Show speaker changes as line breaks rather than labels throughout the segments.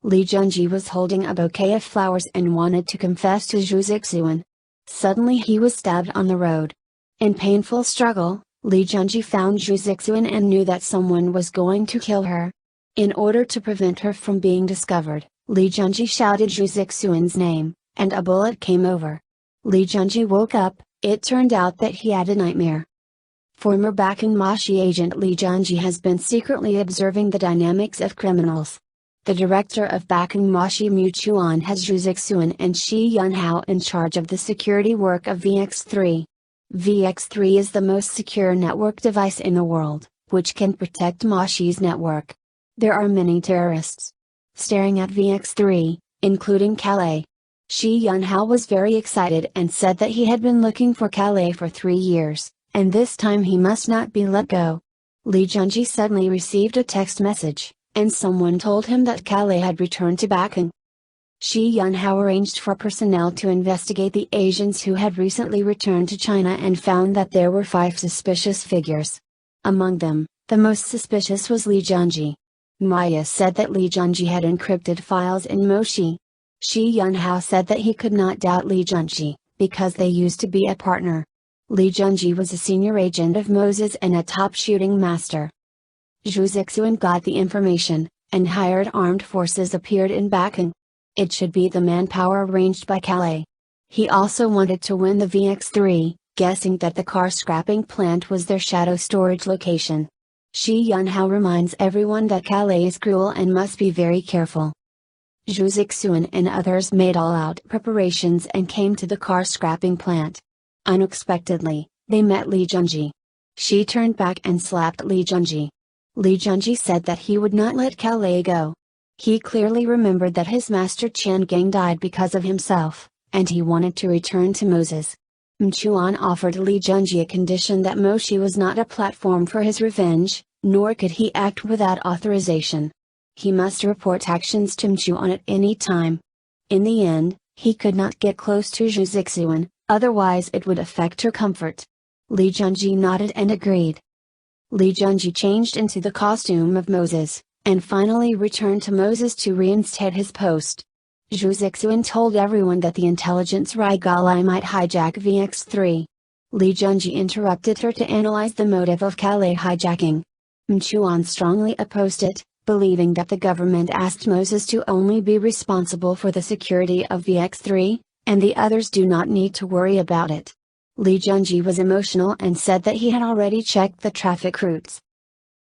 Lee Junji was holding a bouquet of flowers and wanted to confess to Zhu Zixuan. Suddenly he was stabbed on the road. In painful struggle, Lee Junji found Zhu Zixuan and knew that someone was going to kill her. In order to prevent her from being discovered, Lee Junji shouted Zhu Zixuan's name, and a bullet came over. Lee Junji woke up. It turned out that he had a nightmare. Former Bakenmashi agent Lee Junji has been secretly observing the dynamics of criminals. The director of Bakenmashi Mutuan has Zhu Zixuan and Shi Yunhao in charge of the security work of VX3. VX3 is the most secure network device in the world, which can protect Mashi's network. There are many terrorists staring at VX3, including Calais. Shi Yunhao was very excited and said that he had been looking for Calais for 3 years, and this time he must not be let go. Lee Junji suddenly received a text message, and someone told him that Calais had returned to Bakan. Shi Yunhao arranged for personnel to investigate the Asians who had recently returned to China and found that there were 5 suspicious figures. Among them, the most suspicious was Lee Junji. Maya said that Lee Junji had encrypted files in Moshi. Shi Yunhao said that he could not doubt Lee Junji, because they used to be a partner. Lee Junji was a senior agent of Moses and a top shooting master. Zhu Zixuan got the information, and hired armed forces appeared in Bakan. It should be the manpower arranged by Calais. He also wanted to win the VX3, guessing that the car scrapping plant was their shadow storage location. Shi Yunhao reminds everyone that Calais is cruel and must be very careful. Zhu Zixuan and others made all-out preparations and came to the car scrapping plant. Unexpectedly, they met Lee Junji. She turned back and slapped Lee Junji. Lee Junji said that he would not let Calais go. He clearly remembered that his master Chen Gang died because of himself, and he wanted to return to Moses. Mchuan offered Lee Junji a condition that Moshi was not a platform for his revenge, nor could he act without authorization. He must report actions to Mchuan at any time. In the end, he could not get close to Zhu Zixuan, otherwise it would affect her comfort. Lee Junji nodded and agreed. Lee Junji changed into the costume of Moses, and finally returned to Moses to reinstate his post. Zhu Zixuan told everyone that the intelligence Rigali might hijack VX3. Lee Junji interrupted her to analyze the motive of Calais hijacking. Mchuan strongly opposed it, believing that the government asked Moses to only be responsible for the security of VX3, and the others do not need to worry about it. Lee Junji was emotional and said that he had already checked the traffic routes.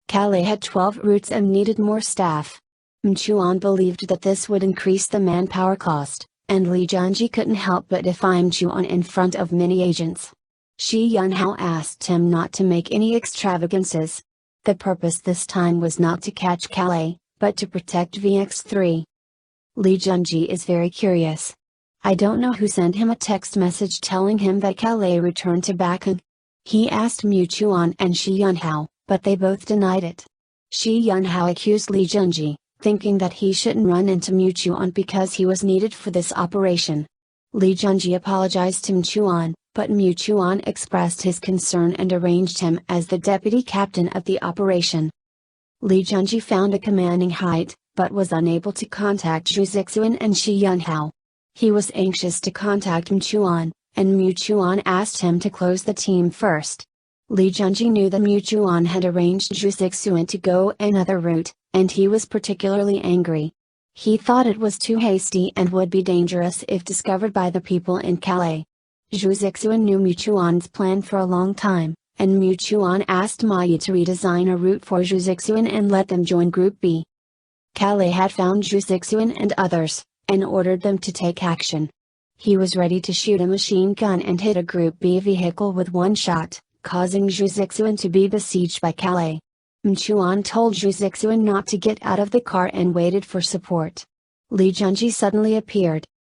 Calais had 12 routes and needed more staff. Mchuan believed that this would increase the manpower cost, and Lee Junji couldn't help but defy Mchuan in front of many agents. Shi Yunhao asked him not to make any extravagances. The purpose this time was not to catch Calais, but to protect VX3. Lee Junji is very curious. I don't know who sent him a text message telling him that Calais returned to Bakan. He asked Mchuan and Shi Yunhao, but they both denied it. Shi Yunhao accused Lee Junji, thinking that he shouldn't run into Mchuan because he was needed for this operation. Lee Junji apologized to Mchuan, but Mchuan expressed his concern and arranged him as the deputy captain of the operation. Lee Junji found a commanding height, but was unable to contact Zhu Zixuan and Shi Yunhao. He was anxious to contact Mchuan, and Mchuan asked him to close the team first. Lee Junji knew that Mchuan had arranged Zhu Zixuan to go another route, and he was particularly angry. He thought it was too hasty and would be dangerous if discovered by the people in Calais. Zhu Zixuan knew Mchuan's plan for a long time, and Mchuan asked Maya to redesign a route for Zhu Zixuan and let them join Group B. Calais had found Zhu Zixuan and others, and ordered them to take action. He was ready to shoot a machine gun and hit a Group B vehicle with one shot, causing Zhu Zixuan to be besieged by Calais. Mchuan told Zhu Zixuan not to get out of the car and waited for support. Lee Junji suddenly appeared,